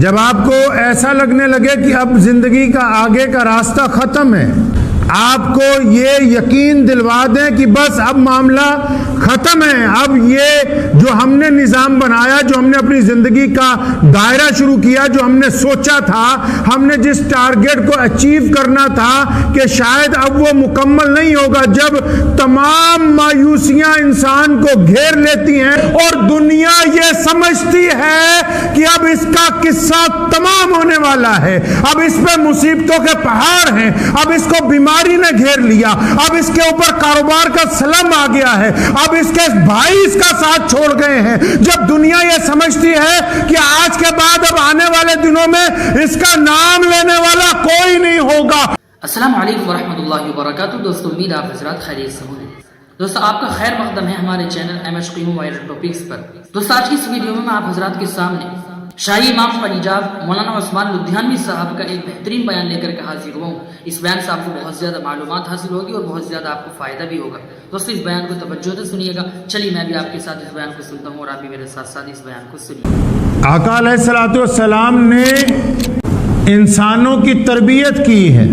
جب آپ کو ایسا لگنے لگے کہ اب زندگی کا آگے کا راستہ ختم ہے، آپ کو یہ یقین دلوا دیں کہ بس اب معاملہ ختم ہے، اب یہ جو ہم نے نظام بنایا، جو ہم نے اپنی زندگی کا دائرہ شروع کیا، جو ہم نے سوچا تھا، ہم نے جس ٹارگٹ کو اچیو کرنا تھا کہ شاید اب وہ مکمل نہیں ہوگا، جب تمام مایوسیاں انسان کو گھیر لیتی ہیں اور دنیا یہ سمجھتی ہے کہ اب اس کا قصہ تمام ہونے والا ہے، اب اس پہ مصیبتوں کے پہاڑ ہیں، اب اس کو بیماری نے گھیر لیا، اب اس کے اوپر کاروبار کا سلم آ گیا ہے، اب اس کے بھائی اس کا ساتھ چھوڑ گئے ہیں، جب دنیا یہ سمجھتی ہے کہ آج کے بعد اب آنے والے دنوں میں اس کا نام لینے والا کوئی نہیں ہوگا۔ السلام علیکم ورحمۃ اللہ وبرکاتہ۔ دوستو امید آپ حضرات خیریت سے ہوں۔ دوستو آپ کا خیر مقدم ہے ہمارے چینل ایم ایچ قیوم وائرل ٹاپکس پر۔ دوستو آج کی اس ویڈیو میں آپ حضرات کے سامنے شاہی امام پنجاب مولانا عثمان لدھیانوی صاحب کا ایک بہترین بیان لے کر کے حاضر ہوا ہوں۔ اس بیان سے آپ کو بہت زیادہ معلومات حاصل ہوگی اور بہت زیادہ آپ کو فائدہ بھی ہوگا۔ دوستو اس بیان کو توجہ سے سنیے گا۔ چلیے میں بھی آپ کے ساتھ اس بیان کو سنتا ہوں اور آپ بھی میرے ساتھ ساتھ اس بیان کو سنیے۔ آقا علیہ الصلوۃ والسلام نے انسانوں کی تربیت کی ہے۔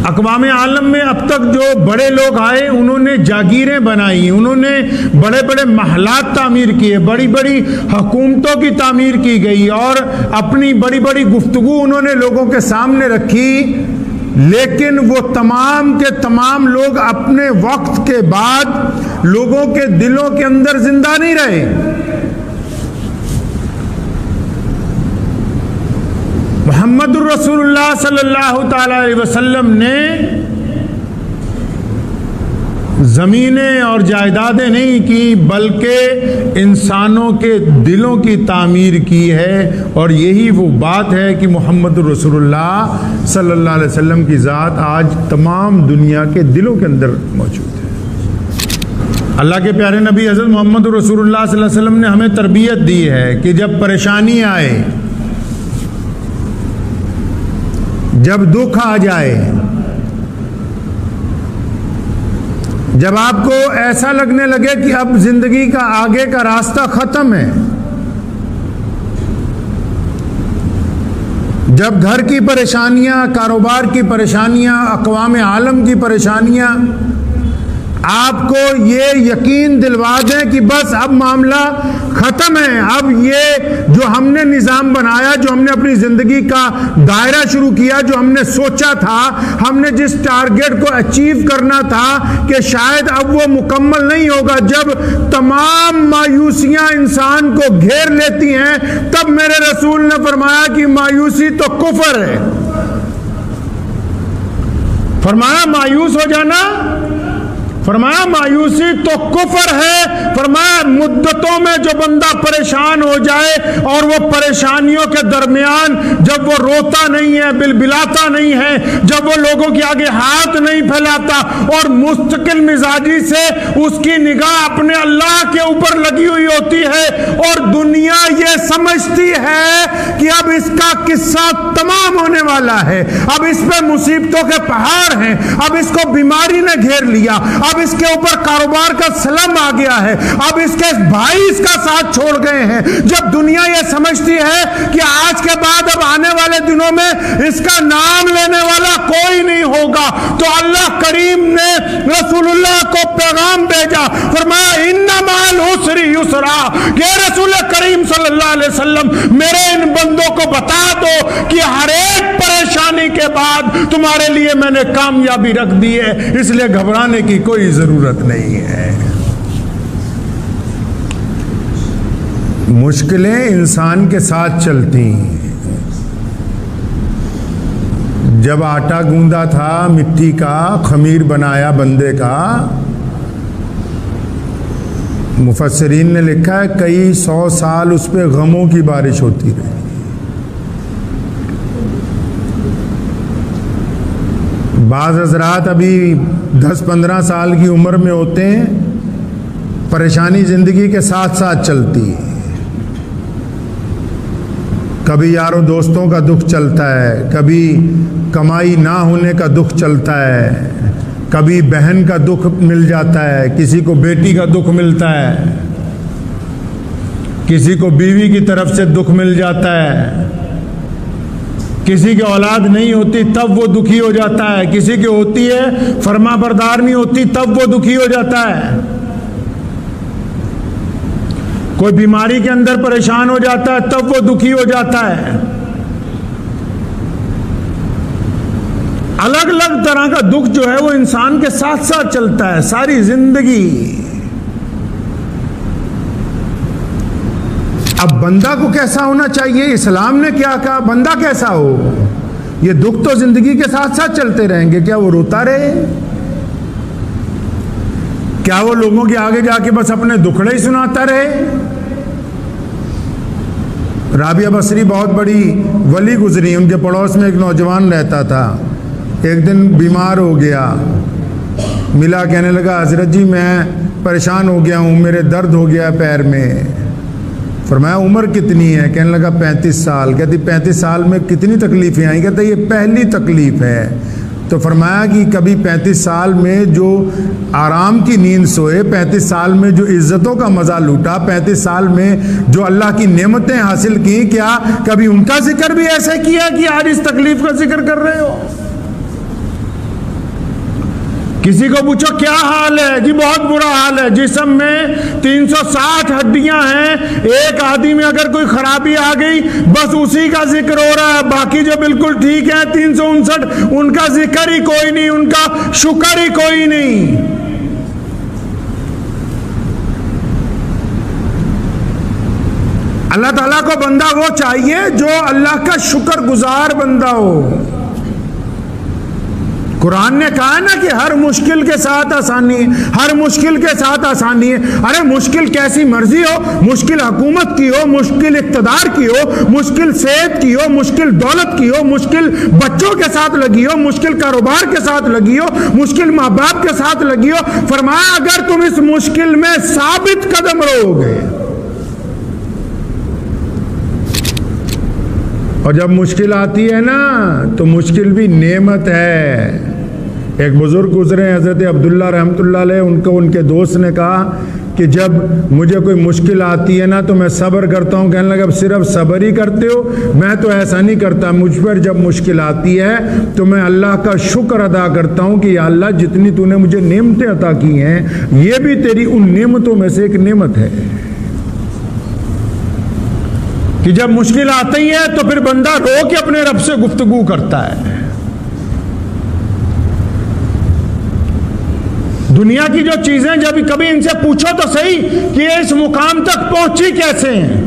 اقوام عالم میں اب تک جو بڑے لوگ آئے انہوں نے جاگیریں بنائی، انہوں نے بڑے بڑے محلات تعمیر کیے، بڑی بڑی حکومتوں کی تعمیر کی گئی اور اپنی بڑی بڑی گفتگو انہوں نے لوگوں کے سامنے رکھی، لیکن وہ تمام کے تمام لوگ اپنے وقت کے بعد لوگوں کے دلوں کے اندر زندہ نہیں رہے۔ محمد الرسول اللہ صلی اللہ تعالی علیہ وسلم نے زمینیں اور جائیدادیں نہیں کی بلکہ انسانوں کے دلوں کی تعمیر کی ہے، اور یہی وہ بات ہے کہ محمد الرسول اللہ صلی اللہ علیہ وسلم کی ذات آج تمام دنیا کے دلوں کے اندر موجود ہے۔ اللہ کے پیارے نبی حضرت محمد الرسول اللہ صلی اللہ علیہ وسلم نے ہمیں تربیت دی ہے کہ جب پریشانی آئے، جب دکھ آ جائے، جب آپ کو ایسا لگنے لگے کہ اب زندگی کا آگے کا راستہ ختم ہے، جب گھر کی پریشانیاں، کاروبار کی پریشانیاں، اقوام عالم کی پریشانیاں آپ کو یہ یقین دلوا دیں کہ بس اب معاملہ ختم ہے، اب یہ جو ہم نے نظام بنایا، جو ہم نے اپنی زندگی کا دائرہ شروع کیا، جو ہم نے سوچا تھا، ہم نے جس ٹارگٹ کو اچیو کرنا تھا کہ شاید اب وہ مکمل نہیں ہوگا، جب تمام مایوسیاں انسان کو گھیر لیتی ہیں، تب میرے رسول نے فرمایا کہ مایوسی تو کفر ہے۔ فرمایا مایوس ہو جانا، فرمایا مایوسی تو کفر ہے۔ فرمایا مدتوں میں جو بندہ پریشان ہو جائے اور وہ پریشانیوں کے درمیان جب وہ روتا نہیں ہے، بلبلاتا نہیں ہے، جب وہ لوگوں کے آگے ہاتھ نہیں پھیلاتا اور مستقل مزاجی سے اس کی نگاہ اپنے اللہ کے اوپر لگی ہوئی ہوتی ہے اور دنیا یہ سمجھتی ہے کہ اب اس کا قصہ تمام ہونے والا ہے، اب اس پہ مصیبتوں کے پہاڑ ہیں، اب اس کو بیماری نے گھیر لیا، اب اس کے اوپر کاروبار کا سلم آ گیا ہے، اب اس کے بھائی اس کا ساتھ چھوڑ گئے ہیں، جب دنیا یہ سمجھتی ہے کہ آج کے بعد اب آنے والے دنوں میں اس کا نام لینے والا کوئی نہیں ہوگا، تو اللہ کریم نے رسول اللہ کو پیغام بھیجا، فرمایا ان مع العسر یسرا، کہ رسول کریم صلی اللہ علیہ وسلم میرے ان بندوں کو بتا دو کہ ہر ایک پریشانی کے بعد تمہارے لیے میں نے کامیابی رکھ دی ہے، اس لیے گھبرانے کی کوئی ضرورت نہیں ہے۔ مشکلیں انسان کے ساتھ چلتی ہیں۔ جب آٹا گوندا تھا مٹی کا، خمیر بنایا بندے کا، مفسرین نے لکھا ہے کئی 100 سال اس پہ غموں کی بارش ہوتی رہی۔ بعض حضرات ابھی 10-15 سال کی عمر میں ہوتے ہیں، پریشانی زندگی کے ساتھ ساتھ چلتی ہے، کبھی یاروں دوستوں کا دکھ چلتا ہے، کبھی کمائی نہ ہونے کا دکھ چلتا ہے، کبھی بہن کا دکھ مل جاتا ہے، کسی کو بیٹی کا دکھ ملتا ہے، کسی کو بیوی کی طرف سے دکھ مل جاتا ہے، کسی کی اولاد نہیں ہوتی تب وہ دکھی ہو جاتا ہے، کسی کی ہوتی ہے فرما بردار نہیں ہوتی تب وہ دکھی ہو جاتا ہے، کوئی بیماری کے اندر پریشان ہو جاتا ہے تب وہ دکھی ہو جاتا ہے۔ الگ الگ طرح کا دکھ جو ہے وہ انسان کے ساتھ ساتھ چلتا ہے ساری زندگی۔ اب بندہ کو کیسا ہونا چاہیے؟ اسلام نے کیا کہا بندہ کیسا ہو؟ یہ دکھ تو زندگی کے ساتھ ساتھ چلتے رہیں گے، کیا وہ روتا رہے؟ کیا وہ لوگوں کے آگے جا کے بس اپنے دکھڑے ہی سناتا رہے؟ رابعہ بصری بہت بڑی ولی گزری، ان کے پڑوس میں ایک نوجوان رہتا تھا، ایک دن بیمار ہو گیا، ملا کہنے لگا حضرت جی میں پریشان ہو گیا ہوں، میرے درد ہو گیا پیر میں۔ فرمایا عمر کتنی ہے؟ کہنے لگا 35 سال۔ کہتی 35 سال میں کتنی تکلیفیں آئیں؟ کہتا یہ پہلی تکلیف ہے۔ تو فرمایا کہ کبھی 35 سال میں جو آرام کی نیند سوئے، 35 سال میں جو عزتوں کا مزہ لوٹا، 35 سال میں جو اللہ کی نعمتیں حاصل کی، کیا کبھی ان کا ذکر بھی ایسے کیا کہ آج اس تکلیف کا ذکر کر رہے ہو؟ کسی کو پوچھو کیا حال ہے؟ جی بہت برا حال ہے، جسم میں 360 ہڈیاں ہیں، ایک آدمی میں اگر کوئی خرابی آ گئی بس اسی کا ذکر ہو رہا ہے، باقی جو بالکل ٹھیک ہے 359 ان کا ذکر ہی کوئی نہیں، ان کا شکر ہی کوئی نہیں۔ اللہ تعالیٰ کو بندہ وہ چاہیے جو اللہ کا شکر گزار بندہ ہو۔ قرآن نے کہا نا کہ ہر مشکل کے ساتھ آسانی ہے، ہر مشکل کے ساتھ آسانی ہے۔ ارے مشکل کیسی مرضی ہو، مشکل حکومت کی ہو، مشکل اقتدار کی ہو، مشکل صحت کی ہو، مشکل دولت کی ہو، مشکل بچوں کے ساتھ لگی ہو، مشکل کاروبار کے ساتھ لگی ہو، مشکل ماں باپ کے ساتھ لگی ہو، فرمایا اگر تم اس مشکل میں ثابت قدم رہو گے، اور جب مشکل آتی ہے نا تو مشکل بھی نعمت ہے۔ ایک بزرگ گزرے حضرت عبداللہ رحمۃ اللہ علیہ، ان کے دوست نے کہا کہ جب مجھے کوئی مشکل آتی ہے نا تو میں صبر کرتا ہوں۔ کہنے لگا اب صرف صبر ہی کرتے ہو؟ میں تو ایسا نہیں کرتا، مجھ پر جب مشکل آتی ہے تو میں اللہ کا شکر ادا کرتا ہوں کہ یا اللہ جتنی تو نے مجھے نعمتیں عطا کی ہیں یہ بھی تیری ان نعمتوں میں سے ایک نعمت ہے، کہ جب مشکل آتی ہے تو پھر بندہ رو کے اپنے رب سے گفتگو کرتا ہے۔ دنیا کی جو چیزیں جب کبھی ان سے پوچھو تو صحیح کہ یہ اس مقام تک پہنچی کیسے ہیں،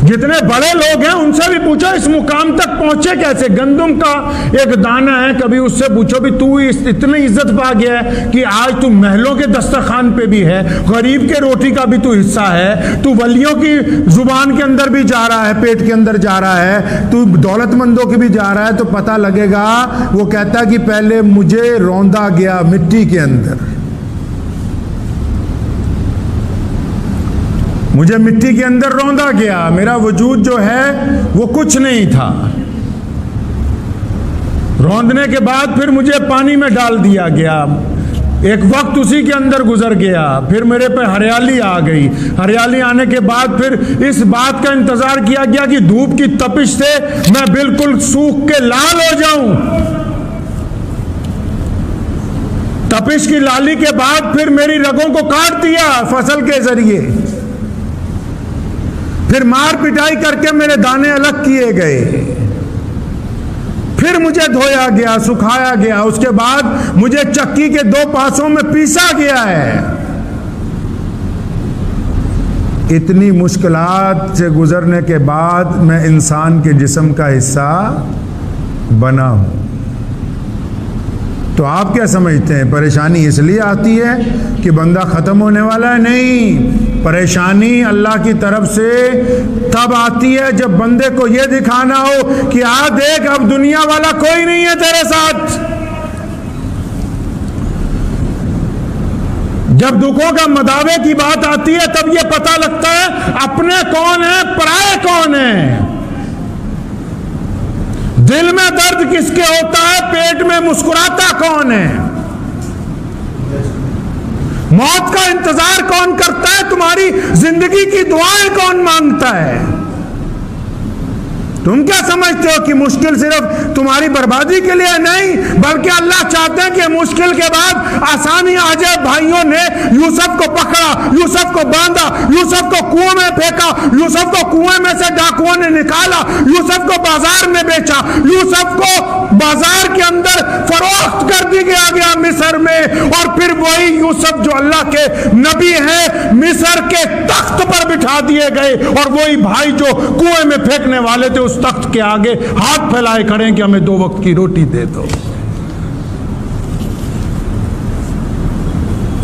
جتنے بڑے لوگ ہیں ان سے بھی پوچھو اس مقام تک پہنچے کیسے۔ گندم کا ایک دانہ ہے، کبھی اس سے پوچھو بھی تو اتنی عزت پا گیا ہے کہ آج تو محلوں کے دسترخوان پہ بھی ہے، غریب کے روٹی کا بھی تو حصہ ہے، تو ولیوں کی زبان کے اندر بھی جا رہا ہے، پیٹ کے اندر جا رہا ہے، تو دولت مندوں کے بھی جا رہا ہے، تو پتہ لگے گا۔ وہ کہتا کہ پہلے مجھے روندا گیا مٹی کے اندر، مجھے مٹی کے اندر روندا گیا، میرا وجود جو ہے وہ کچھ نہیں تھا، روندنے کے بعد پھر مجھے پانی میں ڈال دیا گیا، ایک وقت اسی کے اندر گزر گیا، پھر میرے پہ ہریالی آ گئی، ہریالی آنے کے بعد پھر اس بات کا انتظار کیا گیا کہ دھوپ کی تپش سے میں بالکل سوکھ کے لال ہو جاؤں، تپش کی لالی کے بعد پھر میری رگوں کو کاٹ دیا فصل کے ذریعے، پھر مار پٹائی کر کے میرے دانے الگ کیے گئے، پھر مجھے دھویا گیا، سکھایا گیا، اس کے بعد مجھے چکی کے 2 پاسوں میں پیسا گیا ہے۔ اتنی مشکلات سے گزرنے کے بعد میں انسان کے جسم کا حصہ بنا ہوں۔ تو آپ کیا سمجھتے ہیں پریشانی اس لیے آتی ہے کہ بندہ ختم ہونے والا ہے؟ نہیں، پریشانی اللہ کی طرف سے تب آتی ہے جب بندے کو یہ دکھانا ہو کہ دیکھ اب دنیا والا کوئی نہیں ہے تیرے ساتھ۔ جب دکھوں کا مداوے کی بات آتی ہے تب یہ پتہ لگتا ہے اپنے کون ہیں، پرائے کون ہیں۔ دل میں درد کس کے ہوتا ہے، پیٹ میں مسکراتا کون ہے، موت کا انتظار کون کرتا ہے، تمہاری زندگی کی دعائیں کون مانگتا ہے۔ تم کیا سمجھتے ہو کہ مشکل صرف تمہاری بربادی کے لیے نہیں، بلکہ اللہ چاہتے ہیں کہ مشکل کے بعد آسانی آ جائے۔ بھائیوں نے یوسف کو پکڑا، یوسف کو باندھا، یوسف کو کنویں میں پھینکا، یوسف کو کنویں میں سے ڈاکوؤں نے نکالا، یوسف کو بازار میں بیچا، یوسف کو بازار کے اندر فروخت کر دیا گیا مصر میں، اور پھر وہی یوسف جو اللہ کے نبی ہیں مصر کے تخت پر بٹھا دیے گئے، اور وہی بھائی جو کنویں میں پھینکنے والے تھے اس تخت کے آگے ہاتھ پھیلائے کھڑے ہیں کہ ہمیں 2 وقت کی روٹی دے دو۔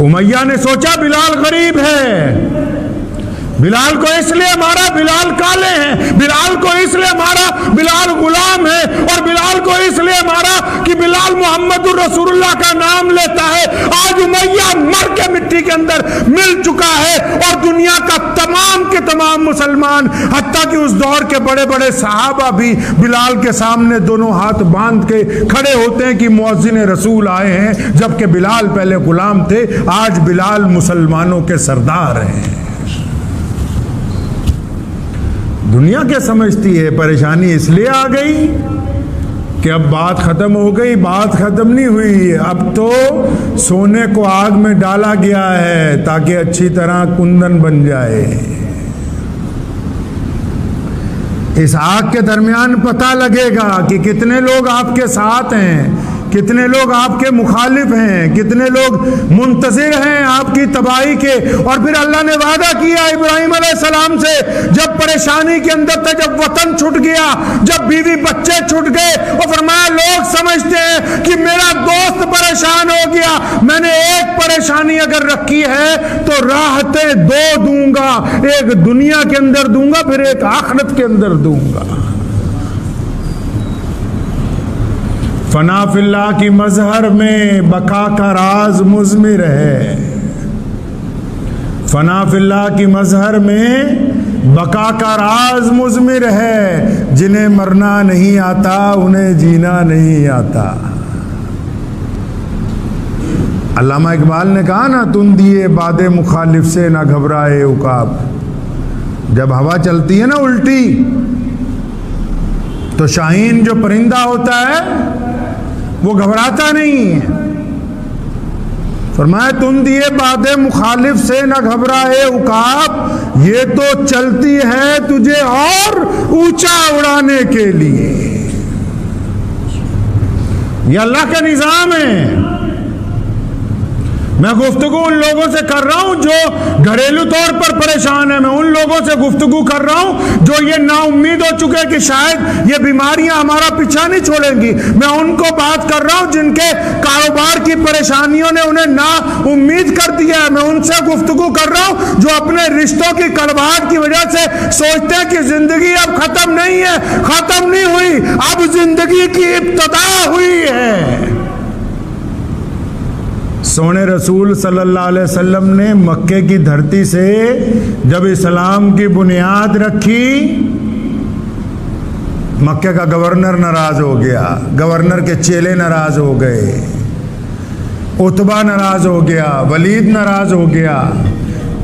امیہ نے سوچا بلال غریب ہے، بلال کو اس لیے مارا بلال کالے ہیں، بلال کو اس لیے مارا بلال غلام ہے، اور بلال کو اس لیے مارا کہ بلال محمد الرسول اللہ کا نام لیتا ہے۔ آج امیہ مر کے مٹی کے اندر مل چکا ہے، اور دنیا کا تمام کے تمام مسلمان، حتیٰ کہ اس دور کے بڑے بڑے صحابہ بھی بلال کے سامنے دونوں ہاتھ باندھ کے کھڑے ہوتے ہیں کہ مؤذن رسول آئے ہیں، جبکہ بلال پہلے غلام تھے، آج بلال مسلمانوں کے سردار ہیں۔ دنیا کیا سمجھتی ہے؟ پریشانی اس لیے آ گئی کہ اب بات ختم ہو گئی، بات ختم نہیں ہوئی، اب تو سونے کو آگ میں ڈالا گیا ہے تاکہ اچھی طرح کندن بن جائے۔ اس آگ کے درمیان پتہ لگے گا کہ کتنے لوگ آپ کے ساتھ ہیں، کتنے لوگ آپ کے مخالف ہیں، کتنے لوگ منتظر ہیں آپ کی تباہی کے۔ اور پھر اللہ نے وعدہ کیا ابراہیم علیہ السلام سے، جب پریشانی کے اندر تھا، جب وطن چھٹ گیا، جب بیوی بچے چھٹ گئے، اور فرمایا لوگ سمجھتے ہیں کہ میرا دوست پریشان ہو گیا، میں نے ایک پریشانی اگر رکھی ہے تو راحتیں 2 دوں گا، ایک دنیا کے اندر دوں گا، پھر ایک آخرت کے اندر دوں گا۔ فنا فی اللہ کی مظہر میں بقا کا راز مضمر ہے، فنا فی اللہ کی مظہر میں بقا کا راز مضمر ہے، جنہیں مرنا نہیں آتا انہیں جینا نہیں آتا۔ علامہ اقبال نے کہا نا، تم دیے باد مخالف سے نہ گھبرائے عقاب۔ جب ہوا چلتی ہے نا الٹی، تو شاہین جو پرندہ ہوتا ہے وہ گھبراتا نہیں۔ فرمایا تم دیے باد مخالف سے نہ گھبرائے عقاب، یہ تو چلتی ہے تجھے اور اونچا اڑانے کے لیے۔ یہ اللہ کا نظام ہے۔ میں گفتگو ان لوگوں سے کر رہا ہوں جو گھریلو طور پر پریشان ہیں، میں ان لوگوں سے گفتگو کر رہا ہوں جو یہ نا امید ہو چکے کہ شاید یہ بیماریاں ہمارا پیچھا نہیں چھوڑیں گی، میں ان کو بات کر رہا ہوں جن کے کاروبار کی پریشانیوں نے انہیں نا امید کر دیا ہے، میں ان سے گفتگو کر رہا ہوں جو اپنے رشتوں کی کڑواہٹ کی وجہ سے سوچتے ہیں کہ زندگی اب ختم نہیں ہے، ختم نہیں ہوئی، اب زندگی کی ابتدا ہوئی ہے۔ سونے رسول صلی اللہ علیہ وسلم نے مکے کی دھرتی سے جب اسلام کی بنیاد رکھی، مکے کا گورنر ناراض ہو گیا، گورنر کے چیلے ناراض ہو گئے، عتبہ ناراض ہو گیا، ولید ناراض ہو گیا،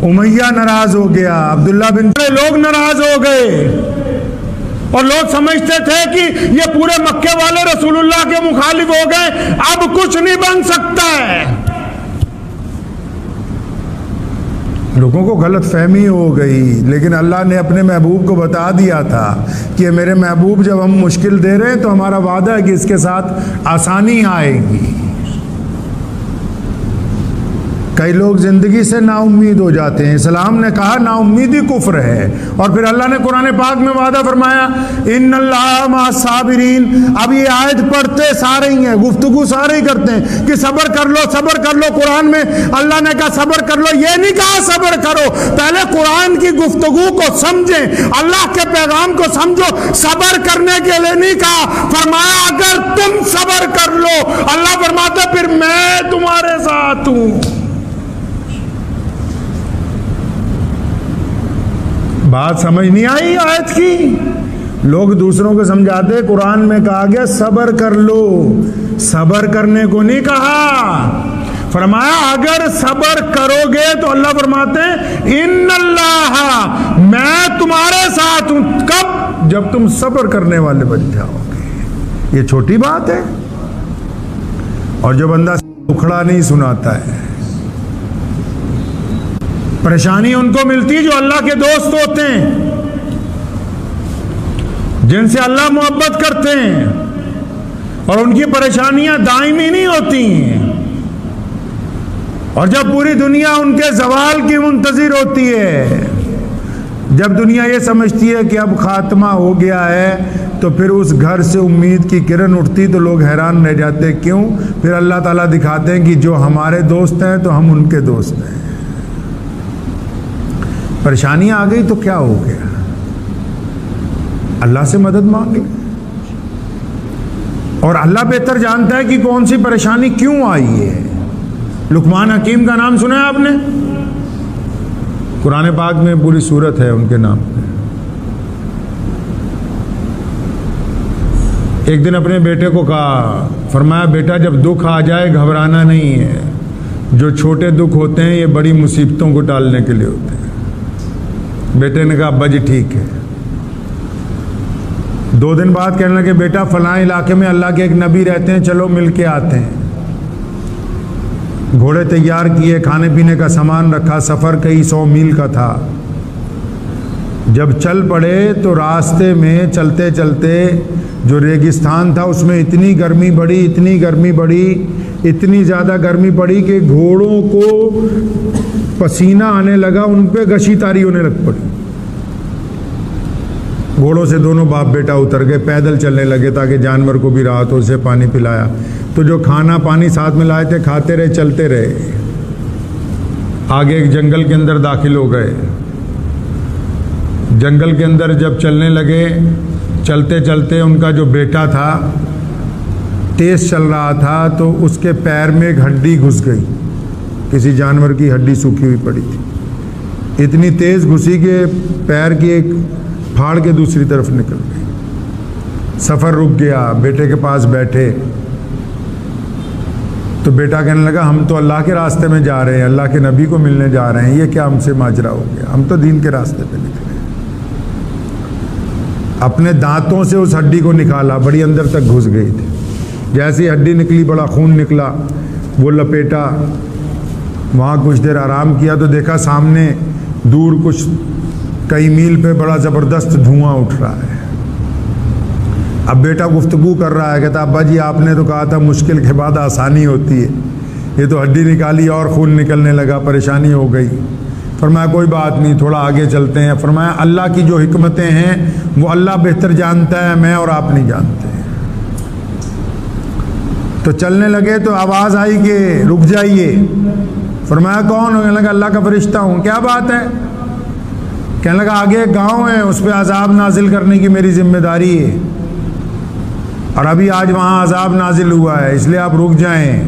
امیہ ناراض ہو گیا، عبداللہ بن لوگ ناراض ہو گئے، اور لوگ سمجھتے تھے کہ یہ پورے مکے والے رسول اللہ کے مخالف ہو گئے، اب کچھ نہیں بن سکتا ہے۔ لوگوں کو غلط فہمی ہو گئی، لیکن اللہ نے اپنے محبوب کو بتا دیا تھا کہ میرے محبوب جب ہم مشکل دے رہے ہیں تو ہمارا وعدہ ہے کہ اس کے ساتھ آسانی آئے گی۔ کئی لوگ زندگی سے نا امید ہو جاتے ہیں، اسلام نے کہا نا امیدی کفر ہے، اور پھر اللہ نے قرآن پاک میں وعدہ فرمایا ان اللہ مع الصابرین۔ اب یہ آیت پڑھتے سارے ہی ہیں، گفتگو سارے ہی کرتے ہیں کہ صبر کر لو صبر کر لو، قرآن میں اللہ نے کہا صبر کر لو، یہ نہیں کہا صبر کرو، پہلے قرآن کی گفتگو کو سمجھیں، اللہ کے پیغام کو سمجھو، صبر کرنے کے لیے نہیں کہا، فرمایا اگر تم صبر کر لو، اللہ فرماتا پھر میں تمہارے ساتھ ہوں۔ بات سمجھ نہیں آئی آیت کی؟ لوگ دوسروں کو سمجھاتے، قرآن میں کہا گیا صبر کر لو، صبر کرنے کو نہیں کہا، فرمایا اگر صبر کرو گے تو اللہ فرماتے ہیں ان اللہ میں تمہارے ساتھ ہوں۔ کب؟ جب تم صبر کرنے والے بن جاؤ گے۔ یہ چھوٹی بات ہے۔ اور جو بندہ اکھڑا نہیں سناتا ہے، پریشانی ان کو ملتی ہے جو اللہ کے دوست ہوتے ہیں، جن سے اللہ محبت کرتے ہیں، اور ان کی پریشانیاں دائمی نہیں ہوتی ہیں۔ اور جب پوری دنیا ان کے زوال کی منتظر ہوتی ہے، جب دنیا یہ سمجھتی ہے کہ اب خاتمہ ہو گیا ہے، تو پھر اس گھر سے امید کی کرن اٹھتی تو لوگ حیران رہ جاتے، کیوں؟ پھر اللہ تعالیٰ دکھاتے ہیں کہ جو ہمارے دوست ہیں تو ہم ان کے دوست ہیں۔ پریشانیاں آ گئی تو کیا ہو گیا؟ اللہ سے مدد مانگے، اور اللہ بہتر جانتا ہے کہ کون سی پریشانی کیوں آئی ہے۔ لقمان حکیم کا نام سنا ہے آپ نے؟ قرآن پاک میں پوری سورت ہے ان کے نام پہ۔ ایک دن اپنے بیٹے کو کہا، فرمایا بیٹا جب دکھ آ جائے گھبرانا نہیں ہے، جو چھوٹے دکھ ہوتے ہیں یہ بڑی مصیبتوں کو ٹالنے کے لیے ہوتے ہیں۔ بیٹے نے کہا ابا جی ٹھیک ہے۔ 2 دن بعد کہنے لگے بیٹا فلاں علاقے میں اللہ کے ایک نبی رہتے ہیں، چلو مل کے آتے ہیں۔ گھوڑے تیار کیے، کھانے پینے کا سامان رکھا، سفر کئی 100 میل کا تھا۔ جب چل پڑے تو راستے میں چلتے چلتے جو ریگستان تھا اس میں اتنی گرمی بڑھی، اتنی زیادہ گرمی پڑی کہ گھوڑوں کو پسینہ آنے لگا، ان پہ گشی تاری ہونے لگ پڑی۔ گھوڑوں سے دونوں باپ بیٹا اتر گئے، پیدل چلنے لگے تاکہ جانور کو بھی راحت ہو، اسے پانی پلایا۔ تو جو کھانا پانی ساتھ میں لائے تھے کھاتے رہے، چلتے رہے۔ آگے ایک جنگل کے اندر داخل ہو گئے۔ جنگل کے اندر جب چلنے لگے، چلتے چلتے ان کا جو بیٹا تھا تیز چل رہا تھا تو اس کے پیر میں ایک ہڈی گھس گئی، کسی جانور کی ہڈی سوکھی ہوئی پڑی تھی، اتنی تیز گھسی کہ پیر کی ایک پھاڑ کے دوسری طرف نکل گئی۔ سفر رک گیا، بیٹے کے پاس بیٹھے تو بیٹا کہنے لگا ہم تو اللہ کے راستے میں جا رہے ہیں، اللہ کے نبی کو ملنے جا رہے ہیں، یہ کیا ہم سے ماجرا ہو گیا؟ ہم تو دین کے راستے پہ نکلے۔ اپنے دانتوں سے اس ہڈی کو نکالا، بڑی اندر تک گھس گئی تھی۔ جیسی ہڈی نکلی بڑا خون نکلا، وہ لپیٹا، وہاں کچھ دیر آرام کیا تو دیکھا سامنے دور کچھ کئی میل پہ بڑا زبردست دھواں اٹھ رہا ہے۔ اب بیٹا گفتگو کر رہا ہے، کہتا ابا جی آپ نے تو کہا تھا مشکل کے بعد آسانی ہوتی ہے، یہ تو ہڈی نکالی اور خون نکلنے لگا، پریشانی ہو گئی۔ فرمایا کوئی بات نہیں، تھوڑا آگے چلتے ہیں۔ فرمایا اللہ کی جو حکمتیں ہیں وہ اللہ بہتر جانتا ہے، میں اور آپ نہیں جانتے۔ تو چلنے لگے تو آواز آئی کہ رک جائیے۔ فرمایا کون ہو؟ کہنے لگا اللہ کا فرشتہ ہوں۔ کیا بات ہے؟ کہنے لگا آگے ایک گاؤں ہے، اس پہ عذاب نازل کرنے کی میری ذمہ داری ہے، اور ابھی آج وہاں عذاب نازل ہوا ہے، اس لیے آپ رک جائیں۔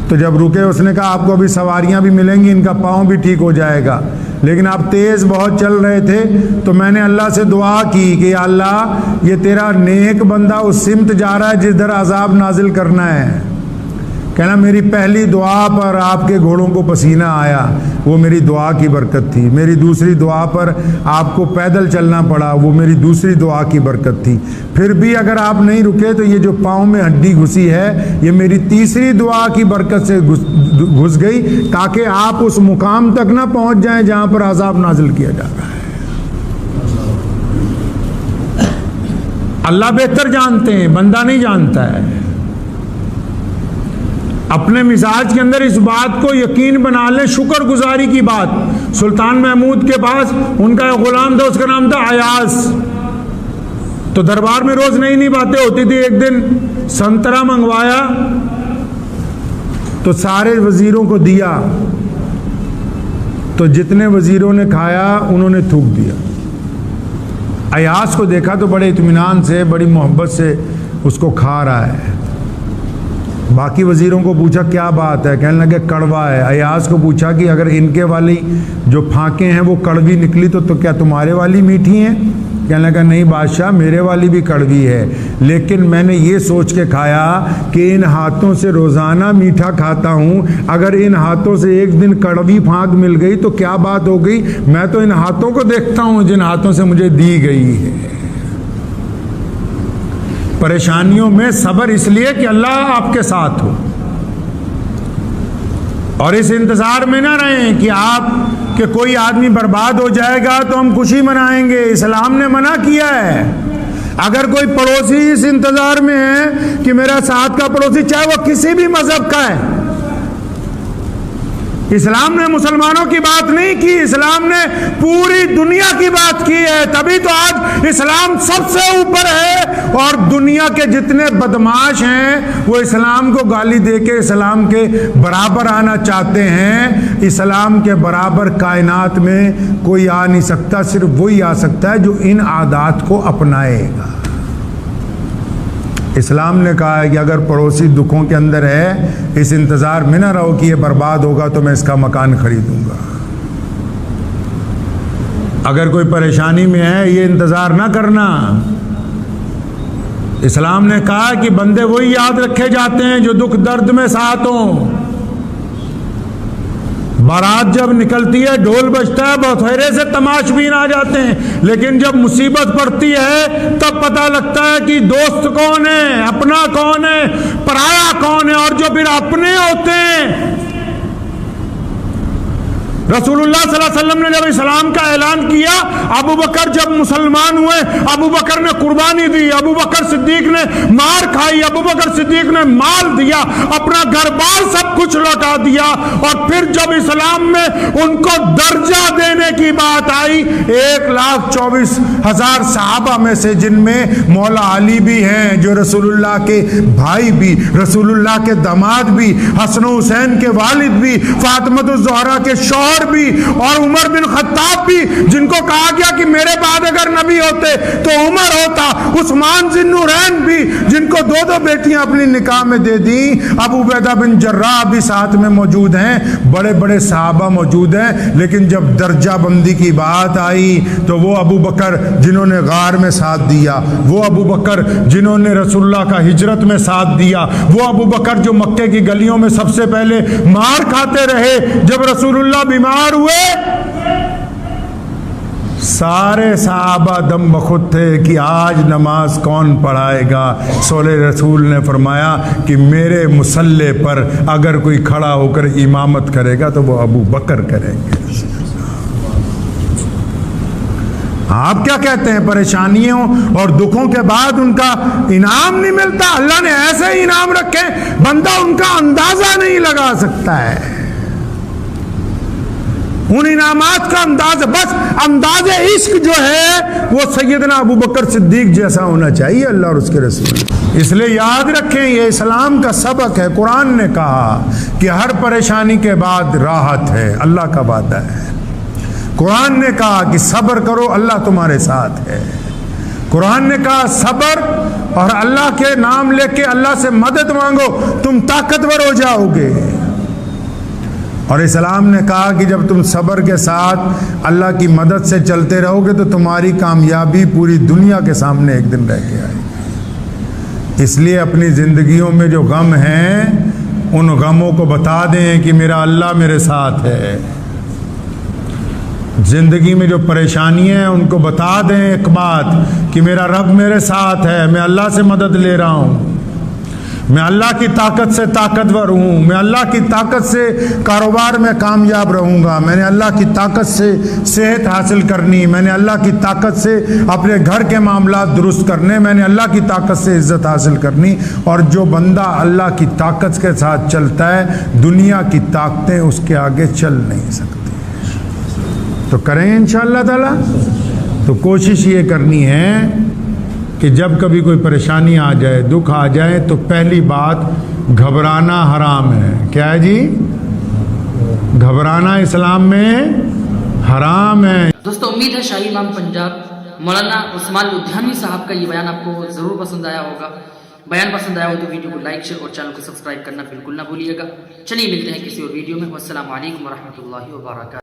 تو جب رکے اس نے کہا آپ کو ابھی سواریاں بھی ملیں گی، ان کا پاؤں بھی ٹھیک ہو جائے گا، لیکن آپ تیز بہت چل رہے تھے تو میں نے اللہ سے دعا کی کہ یا اللہ یہ تیرا نیک بندہ اس سمت جا رہا ہے جدھر عذاب نازل کرنا ہے۔ کہنا میری پہلی دعا پر آپ کے گھوڑوں کو پسینہ آیا، وہ میری دعا کی برکت تھی۔ میری دوسری دعا پر آپ کو پیدل چلنا پڑا، وہ میری دوسری دعا کی برکت تھی۔ پھر بھی اگر آپ نہیں رکے تو یہ جو پاؤں میں ہڈی گھسی ہے یہ میری تیسری دعا کی برکت سے گھس گئی، تاکہ آپ اس مقام تک نہ پہنچ جائیں جہاں پر عذاب نازل کیا جا رہا ہے۔ اللہ بہتر جانتے ہیں، بندہ نہیں جانتا ہے۔ اپنے مزاج کے اندر اس بات کو یقین بنا لیں، شکر گزاری کی بات۔ سلطان محمود کے پاس ان کا ایک غلام تھا، اس کا نام تھا ایاز۔ تو دربار میں روز نئی نئی باتیں ہوتی تھی۔ ایک دن سنترا منگوایا تو سارے وزیروں کو دیا، تو جتنے وزیروں نے کھایا انہوں نے تھوک دیا۔ ایاز کو دیکھا تو بڑے اطمینان سے، بڑی محبت سے اس کو کھا رہا ہے۔ باقی وزیروں کو پوچھا کیا بات ہے؟ کہنے لگے کڑوا ہے۔ ایاز کو پوچھا کہ اگر ان کے والی جو پھانکیں ہیں وہ کڑوی نکلی تو کیا تمہارے والی میٹھی ہیں؟ کہنے لگا نہیں بادشاہ میرے والی بھی کڑوی ہے، لیکن میں نے یہ سوچ کے کھایا کہ ان ہاتھوں سے روزانہ میٹھا کھاتا ہوں، اگر ان ہاتھوں سے ایک دن کڑوی پھانک مل گئی تو کیا بات ہو گئی، میں تو ان ہاتھوں کو دیکھتا ہوں جن ہاتھوں سے مجھے دی گئی ہے۔ پریشانیوں میں صبر اس لیے کہ اللہ آپ کے ساتھ ہو، اور اس انتظار میں نہ رہیں کہ کوئی آدمی برباد ہو جائے گا تو ہم خوشی منائیں گے۔ اسلام نے منع کیا ہے۔ اگر کوئی پڑوسی اس انتظار میں ہے کہ میرا ساتھ کا پڑوسی چاہے وہ کسی بھی مذہب کا ہے، اسلام نے مسلمانوں کی بات نہیں کی، اسلام نے پوری دنیا کی بات کی ہے، تبھی تو آج اسلام سب سے اوپر ہے، اور دنیا کے جتنے بدماش ہیں وہ اسلام کو گالی دے کے اسلام کے برابر آنا چاہتے ہیں۔ اسلام کے برابر کائنات میں کوئی آ نہیں سکتا، صرف وہی آ سکتا ہے جو ان عادات کو اپنائے گا۔ اسلام نے کہا ہے کہ اگر پڑوسی دکھوں کے اندر ہے، اس انتظار میں نہ رہو کہ یہ برباد ہوگا تو میں اس کا مکان خریدوں گا۔ اگر کوئی پریشانی میں ہے یہ انتظار نہ کرنا۔ اسلام نے کہا کہ بندے وہی یاد رکھے جاتے ہیں جو دکھ درد میں ساتھ ہوں۔ بارات جب نکلتی ہے ڈھول بجتا ہے بتھیرے سے تماش بین آ جاتے ہیں، لیکن جب مصیبت پڑتی ہے تب پتہ لگتا ہے کہ دوست کون ہے، اپنا کون ہے، پرایا کون ہے، اور جو پھر اپنے ہوتے ہیں۔ رسول اللہ صلی اللہ علیہ وسلم نے جب اسلام کا اعلان کیا، ابو بکر جب مسلمان ہوئے، ابو بکر نے قربانی دی، ابو بکر صدیق نے مار کھائی، ابو بکر صدیق نے مال دیا، اپنا گھر بار سب کچھ لوٹا دیا، اور پھر جب اسلام میں ان کو درجہ دینے کی بات آئی، 1,24,000 صحابہ میں سے جن میں مولا علی بھی ہیں جو رسول اللہ کے بھائی بھی، رسول اللہ کے داماد بھی، حسن و حسین کے والد بھی، فاطمہ الزہرا کے شوہر بھی، اور عمر بن خطاب بھی، جن کو کہا گیا کہ میرے بعد اگر نبی ہوتے تو عمر ہوتا، عثمان ذی النورین بھی، جن کو 2 بیٹیاں اپنی نکاح میں دے دی، ابو عبیدہ بن جراح بھی ساتھ میں موجود ہیں، بڑے بڑے صحابہ موجود ہیں۔ لیکن جب درجہ بندی کی بات آئی تو وہ ابو بکر جنہوں نے غار میں ساتھ دیا، وہ ابو بکر جنہوں نے رسول اللہ کا ہجرت میں ساتھ دیا، وہ ابو بکر جو مکے کی گلیوں میں سب سے پہلے مار کھاتے رہے، جب رسول اللہ بیمار ہوئے سارے صحابہ دم بخود تھے کہ آج نماز کون پڑھائے گا۔ سولہ رسول نے فرمایا کہ میرے مصلی پر اگر کوئی کھڑا ہو کر امامت کرے گا تو وہ ابو بکر کریں گے۔ آپ کیا کہتے ہیں؟ پریشانیوں اور دکھوں کے بعد ان کا انعام نہیں ملتا؟ اللہ نے ایسے انعام رکھے بندہ ان کا اندازہ نہیں لگا سکتا ہے۔ ان انعامات کا انداز، بس انداز عشق جو ہے وہ سیدنا ابو بکر صدیق جیسا ہونا چاہیے اللہ اور اس کے رسول۔ اس لیے یاد رکھیں یہ اسلام کا سبق ہے۔ قرآن نے کہا کہ ہر پریشانی کے بعد راحت ہے، اللہ کا وعدہ ہے۔ قرآن نے کہا کہ صبر کرو اللہ تمہارے ساتھ ہے۔ قرآن نے کہا صبر اور اللہ کے نام لے کے اللہ سے مدد مانگو تم طاقتور ہو جاؤ گے۔ اور اسلام نے کہا کہ جب تم صبر کے ساتھ اللہ کی مدد سے چلتے رہو گے تو تمہاری کامیابی پوری دنیا کے سامنے ایک دن رہ کے آئے گی۔ اس لیے اپنی زندگیوں میں جو غم ہیں ان غموں کو بتا دیں کہ میرا اللہ میرے ساتھ ہے۔ زندگی میں جو پریشانیاں ہیں ان کو بتا دیں ایک بات کہ میرا رب میرے ساتھ ہے، میں اللہ سے مدد لے رہا ہوں، میں اللہ کی طاقت سے طاقتور ہوں، میں اللہ کی طاقت سے کاروبار میں کامیاب رہوں گا، میں نے اللہ کی طاقت سے صحت حاصل کرنی، میں نے اللہ کی طاقت سے اپنے گھر کے معاملات درست کرنے، میں نے اللہ کی طاقت سے عزت حاصل کرنی۔ اور جو بندہ اللہ کی طاقت کے ساتھ چلتا ہے دنیا کی طاقتیں اس کے آگے چل نہیں سکتی۔ تو کریں انشاءاللہ تعالی۔ تو کوشش یہ کرنی ہے کہ جب کبھی کوئی پریشانی آ جائے، دکھ آ جائے، تو پہلی بات گھبرانا حرام ہے۔ کیا ہے جی؟ گھبرانا اسلام میں حرام ہے۔ دوستو امید ہے شاہی امام پنجاب مولانا عثمان لدھیانوی صاحب کا یہ بیان آپ کو ضرور پسند آیا ہوگا۔ بیان پسند آیا ہو تو ویڈیو کو لائک شیئر اور چینل کو سبسکرائب کرنا بالکل نہ بھولیے گا۔ چلیے ملتے ہیں کسی اور ویڈیو میں۔ والسلام علیکم ورحمۃ اللہ وبرکاتہ۔